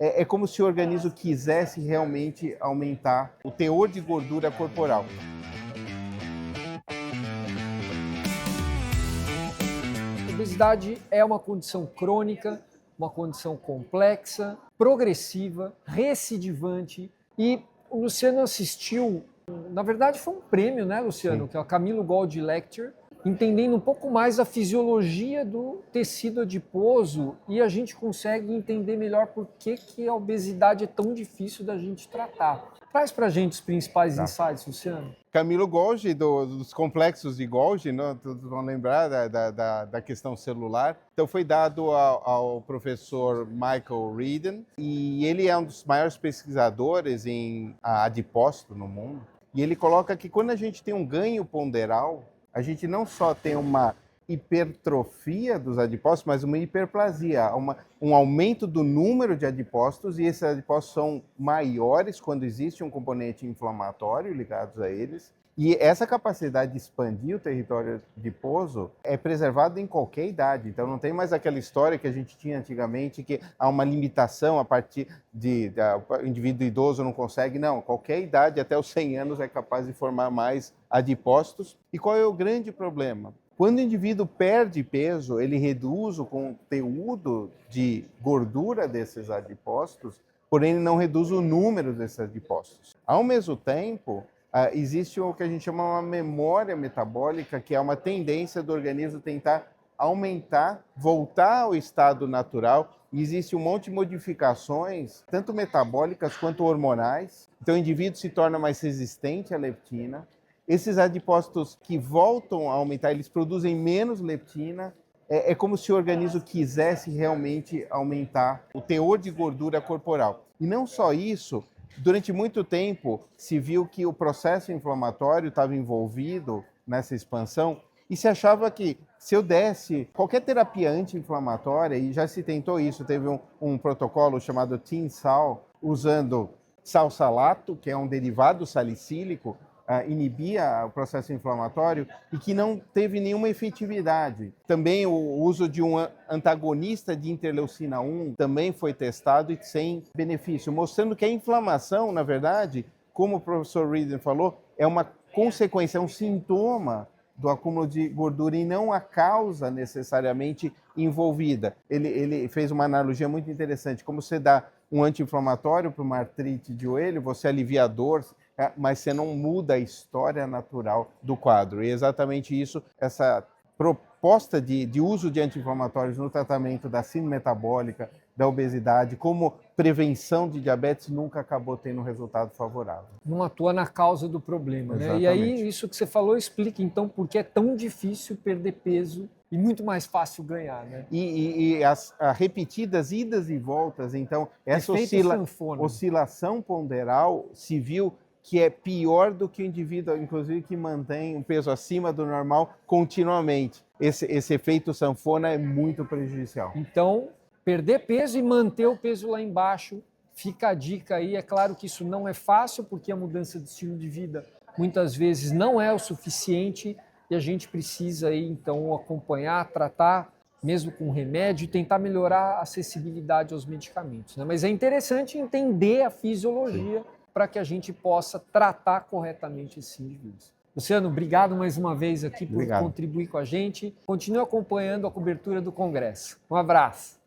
É como se o organismo quisesse realmente aumentar o teor de gordura corporal. A obesidade é uma condição crônica, uma condição complexa, progressiva, recidivante e o Luciano assistiu, na verdade foi um prêmio, né, Luciano, Sim. que é o Camilo Gold Lecture, entendendo um pouco mais a fisiologia do tecido adiposo e a gente consegue entender melhor por que a obesidade é tão difícil da gente tratar. Traz pra gente os principais Tá. insights, Luciano. Camilo Golgi, dos complexos de Golgi, né? Todos vão lembrar da questão celular. Então, foi dado ao professor Michael Reardon, e ele é um dos maiores pesquisadores em adipócito no mundo. E ele coloca que quando a gente tem um ganho ponderal, a gente não só tem uma hipertrofia dos adipócitos, mas uma hiperplasia, um aumento do número de adipócitos, e esses adipócitos são maiores quando existe um componente inflamatório ligado a eles. E essa capacidade de expandir o território adiposo é preservada em qualquer idade. Então não tem mais aquela história que a gente tinha antigamente, que há uma limitação a partir o indivíduo idoso não consegue. Não, qualquer idade, até os 100 anos, é capaz de formar mais adipócitos. E qual é o grande problema? Quando o indivíduo perde peso, ele reduz o conteúdo de gordura desses adipócitos, porém ele não reduz o número desses adipócitos. Ao mesmo tempo, existe o que a gente chama uma memória metabólica, que é uma tendência do organismo tentar aumentar, voltar ao estado natural. E existe um monte de modificações, tanto metabólicas quanto hormonais. Então o indivíduo se torna mais resistente à leptina. Esses adipócitos que voltam a aumentar, eles produzem menos leptina. É como se o organismo quisesse realmente aumentar o teor de gordura corporal. E não só isso, durante muito tempo se viu que o processo inflamatório estava envolvido nessa expansão e se achava que se eu desse qualquer terapia anti-inflamatória, e já se tentou isso, teve um protocolo chamado TINSAL, usando salsalato, que é um derivado salicílico, inibia o processo inflamatório, e que não teve nenhuma efetividade. Também o uso de um antagonista de interleucina 1 também foi testado e sem benefício, mostrando que a inflamação, na verdade, como o professor Reardon falou, é uma consequência, é um sintoma do acúmulo de gordura e não a causa necessariamente envolvida. Ele fez uma analogia muito interessante, como você dá um anti-inflamatório para uma artrite de joelho, você alivia a dor, mas você não muda a história natural do quadro. E é exatamente isso, essa proposta de uso de anti-inflamatórios no tratamento da síndrome metabólica, da obesidade, como prevenção de diabetes, nunca acabou tendo um resultado favorável. Não atua na causa do problema, né? Exatamente. E aí, isso que você falou explica, então, por que é tão difícil perder peso e muito mais fácil ganhar, né? E as repetidas idas e voltas, então, essa oscilação ponderal se viu que é pior do que o indivíduo, inclusive, que mantém um peso acima do normal continuamente. Esse efeito sanfona é muito prejudicial. Então, perder peso e manter o peso lá embaixo, fica a dica aí. É claro que isso não é fácil, porque a mudança de estilo de vida muitas vezes não é o suficiente e a gente precisa aí, então, acompanhar, tratar, mesmo com remédio, e tentar melhorar a acessibilidade aos medicamentos, né? Mas é interessante entender a fisiologia para que a gente possa tratar corretamente esses indivíduos. Luciano, obrigado mais uma vez aqui por contribuir com a gente. Continue acompanhando a cobertura do Congresso. Um abraço.